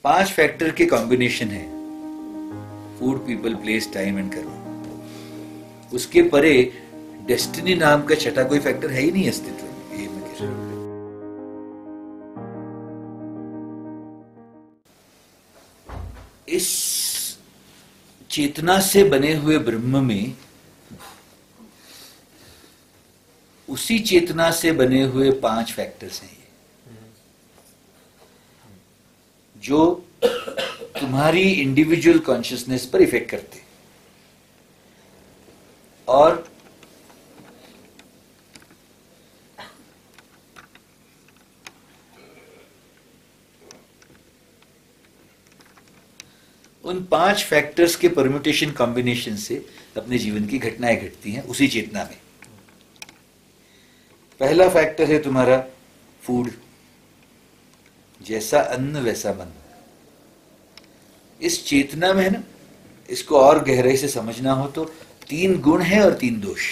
5 factor के combination है, food, people, place, time and karma. उसके परे डेस्टिनी नाम का छठा कोई फैक्टर है ही नहीं अस्तित्व में। ये मैं कह रहा हूं। इस चेतना से बने हुए ब्रह्म में उसी चेतना से बने हुए 5 फैक्टर्स हैं जो तुम्हारी इंडिविजुअल कॉन्शियसनेस पर इफेक्ट करते हैं। और उन 5 फैक्टर्स के परम्यूटेशन कॉम्बिनेशन से अपने जीवन की घटनाएं घटती हैं उसी चेतना में। पहला फैक्टर है तुम्हारा फूड, जैसा अन्न वैसा मन। इस चेतना में है ना, इसको और गहराई से समझना हो तो 3 गुण हैं और 3 दोष।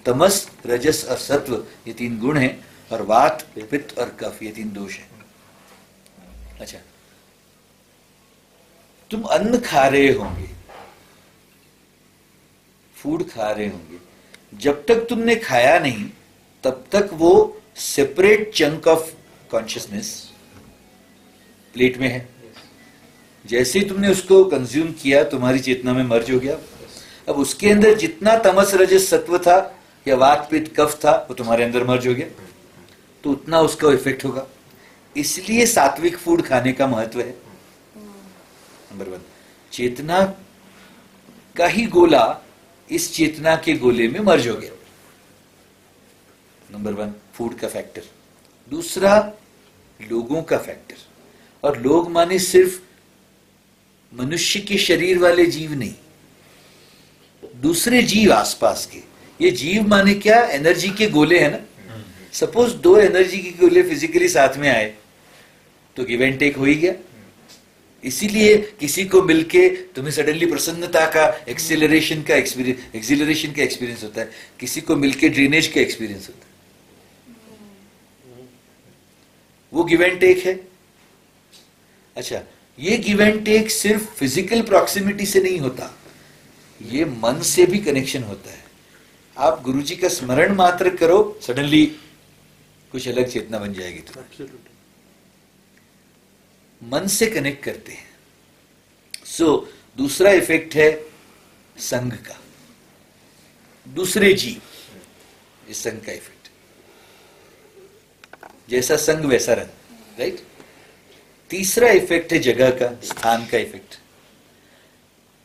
तमस, रजस और सत्व, ये 3 गुण हैं, और वात, पित्त और कफ, ये 3 दोष हैं। अच्छा, तुम अन्न खा रहे होंगे, फूड खा रहे होंगे, जब तक तुमने खाया नहीं तब तक वो separate chunk of consciousness plate में है। जैसे ही तुमने उसको कंज्यूम किया तुम्हारी चेतना में मर्ज हो गया। अब उसके अंदर जितना तमस रजस सत्व था या वात पित्त कफ था वो तुम्हारे अंदर मर्ज हो गया, तो उतना उसका इफेक्ट होगा। इसलिए सात्विक फूड खाने का महत्व है। नंबर 1, चेतना का ही गोला इस चेतना के गोले में मर्ज हो गया। नंबर 1 फूड का फैक्टर। दूसरा लोगों का फैक्टर, और लोग माने सिर्फ मनुष्य के शरीर वाले जीव नहीं, दूसरे जीव आसपास के। ये जीव माने क्या, एनर्जी के गोले हैं ना। सपोज 2 एनर्जी के गोले फिजिकली साथ में आए तो गिव एंड टेक हो ही गया। इसीलिए किसी को मिलके तुम्हें सडनली प्रसन्नता का, एक्सेलरेशन का एक्सपीरियंस होता है, किसी को मिलके ड्रेनेज का एक्सपीरियंस होता है। वो गिव एंड टेक है। अच्छा, ये गिव एंड टेक सिर्फ फिजिकल प्रॉक्सिमिटी से नहीं होता, ये मन से भी कनेक्शन होता है। आप गुरुजी का स्मरण मात्र करो, सडनली कुछ अलग चेतना बन जाएगी। तो मन से कनेक्ट करते हैं। दूसरा इफेक्ट है संघ का, दूसरे जीव, इस संघ का इफेक्ट। जैसा संघ वैसा रंग, राइट। तीसरा इफेक्ट है जगह का, स्थान का इफेक्ट।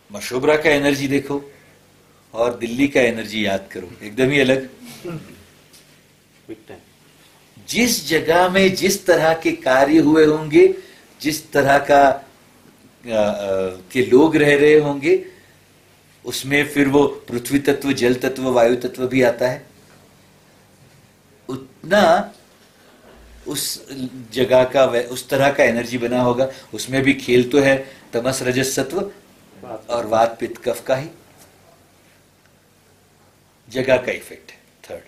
मशोबरा का एनर्जी देखो और दिल्ली का एनर्जी याद करो, एकदम ही अलग। जिस जगह में जिस तरह के कार्य हुए होंगे, जिस तरह का के लोग रह रहे होंगे, उसमें फिर वो पृथ्वी तत्व, जल तत्व, वायु तत्व भी आता है। उतना उस जगह का उस तरह का एनर्जी बना होगा। उसमें भी खेल तो है तमस रजस सत्व और वात पित्त कफ का ही। जगह का इफेक्ट है 3rd।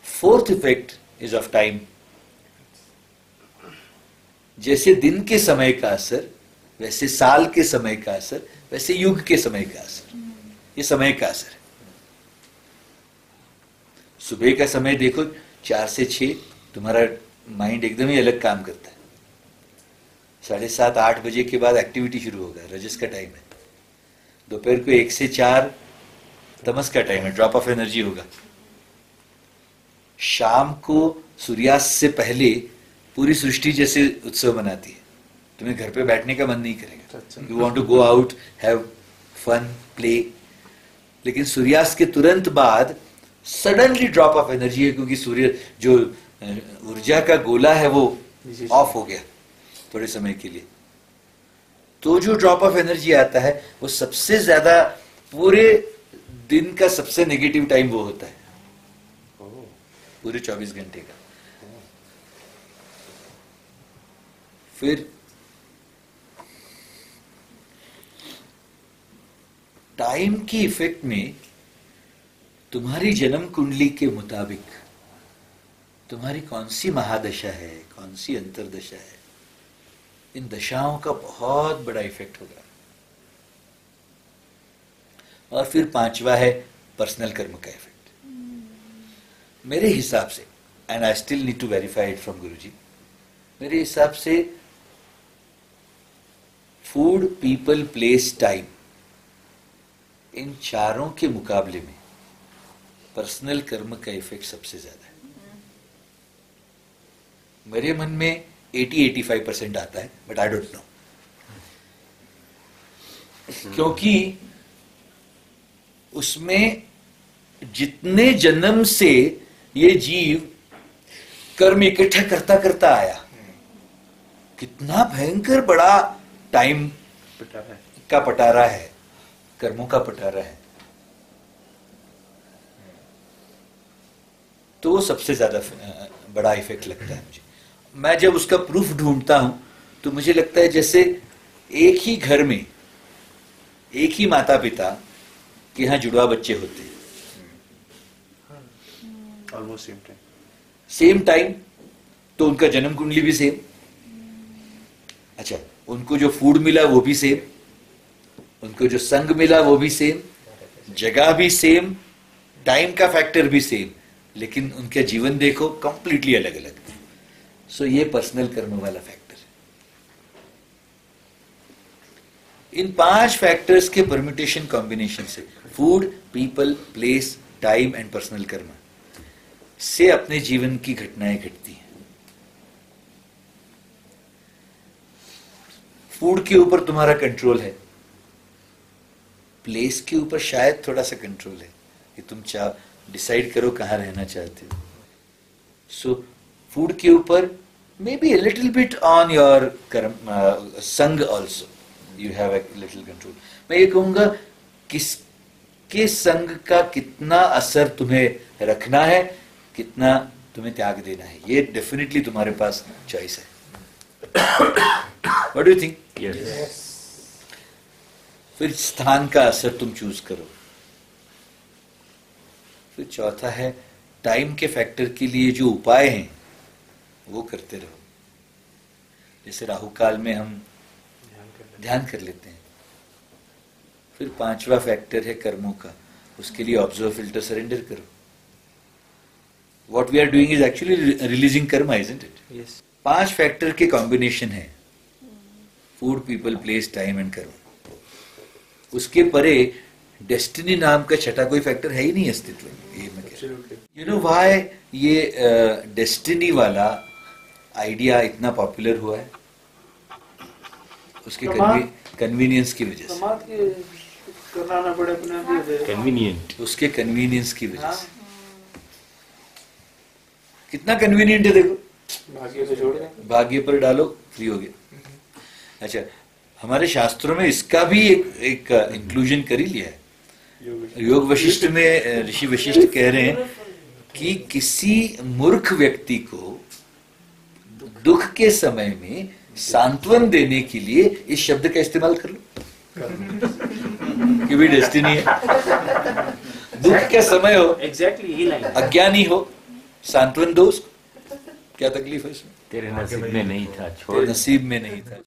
4th effect is of time. जैसे दिन के समय का असर, वैसे साल के समय का असर, वैसे युग के समय का असर। ये समय का असर है। सुबह का समय देखो 4 से 6, तुम्हारा माइंड एकदम ही अलग काम करता है। 7:30 8 बजे के बाद एक्टिविटी शुरू होगा, रजस का टाइम है। दोपहर को 1 से 4 तमस का टाइम है, ड्रॉप ऑफ एनर्जी होगा। शाम को सूर्यास्त से पहले पूरी सृष्टि जैसे उत्सव मनाती है, तुम्हें घर पे बैठने का मन नहीं करेगा। You want to go out, have fun, play. लेकिन सूर्यास्त के तुरंत बाद सडनली ड्रॉप ऑफ एनर्जी है, क्योंकि सूर्य जो ऊर्जा का गोला है वो ऑफ हो गया थोड़े समय के लिए। तो जो ड्रॉप ऑफ एनर्जी आता है वो सबसे ज्यादा, पूरे दिन का सबसे नेगेटिव टाइम वो होता है, पूरे 24 घंटे का। फिर टाइम की इफेक्ट में तुम्हारी जन्म कुंडली के मुताबिक तुम्हारी कौन सी महादशा है, कौन सी अंतरदशा है, इन दशाओं का बहुत बड़ा इफेक्ट होगा। और फिर पांचवा है पर्सनल कर्म का इफेक्ट। मेरे हिसाब से, and I still need to verify it from Guruji, मेरे हिसाब से फूड, पीपल, प्लेस, टाइम, इन चारों के मुकाबले में पर्सनल कर्म का इफेक्ट सबसे ज्यादा है। मेरे मन में 80-85% आता है, बट आई डोंट नो, क्योंकि उसमें जितने जन्म से ये जीव कर्म इकट्ठा करता करता आया, कितना भयंकर बड़ा टाइम का पटारा है, कर्मों का पटारा है, तो वो सबसे ज्यादा बड़ा इफेक्ट लगता है मुझे। मैं जब उसका प्रूफ ढूंढता हूं तो मुझे लगता है जैसे एक ही घर में एक ही माता पिता के यहाँ जुड़वा बच्चे होते हैं, ऑलमोस्ट सेम टाइम, तो उनका जन्म कुंडली भी सेम, अच्छा, उनको जो फूड मिला वो भी सेम, उनको जो संग मिला वो भी सेम, जगह भी सेम, टाइम का फैक्टर भी सेम, लेकिन उनका जीवन देखो कंप्लीटली अलग अलग। सो ये पर्सनल कर्म वाला फैक्टर है। इन 5 फैक्टर्स के परम्यूटेशन कॉम्बिनेशन से, food, people, place, time and personal कर्म से अपने जीवन की घटनाएं घटती हैं। फूड के ऊपर तुम्हारा कंट्रोल है, प्लेस के ऊपर शायद थोड़ा सा कंट्रोल है कि तुम डिसाइड करो कहां रहना चाहते हो। सो फूड के ऊपर may be a little bit on your संग also you have a little control। मैं ये कहूंगा किसके संग का कितना असर तुम्हें रखना है, कितना तुम्हें त्याग देना है, ये डेफिनेटली तुम्हारे पास चॉइस है। What do you think? Yes. फिर स्थान का असर तुम चूज करो। फिर चौथा है टाइम के फैक्टर के लिए जो उपाय हैं वो करते रहो। जैसे राहु काल में हम ध्यान कर लेते हैं। फिर 5वां फैक्टर है कर्मों का, उसके लिए ऑब्जर्व, फिल्टर, सरेंडर करो। What we are doing is actually releasing karma, isn't it? Yes. 5 factor के कॉम्बिनेशन है, food, people, place, time and karma. उसके परे डेस्टिनी नाम का छठा कोई फैक्टर है ही नहीं अस्तित्व में। ये मैं कह रहा हूं। यू नो व्हाई ये डेस्टिनी वाला आइडिया इतना पॉपुलर हुआ है? उसके कन्वीनियंस की वजह से, कन्वीनियंट, उसके कन्वीनियंस की वजह से। कितना कन्वीनियंट है देखो, भाग्य को छोड़ दे, भाग्य पर डालो, फ्री हो गया। अच्छा, हमारे शास्त्रों में इसका भी एक इंक्लूजन कर ही लिया है। योग वशिष्ठ में ऋषि वशिष्ठ कह रहे हैं कि किसी मूर्ख व्यक्ति को दुख के समय में सांत्वन देने के लिए इस शब्द का इस्तेमाल कर लो कि भी डेस्टिनी है। दुख का समय हो, एग्जैक्टली, अज्ञानी हो, सांत्वन दो उसको, क्या तकलीफ है इसमें? तेरे नसीब में नहीं था, छोड़। तेरे नसीब में नहीं था।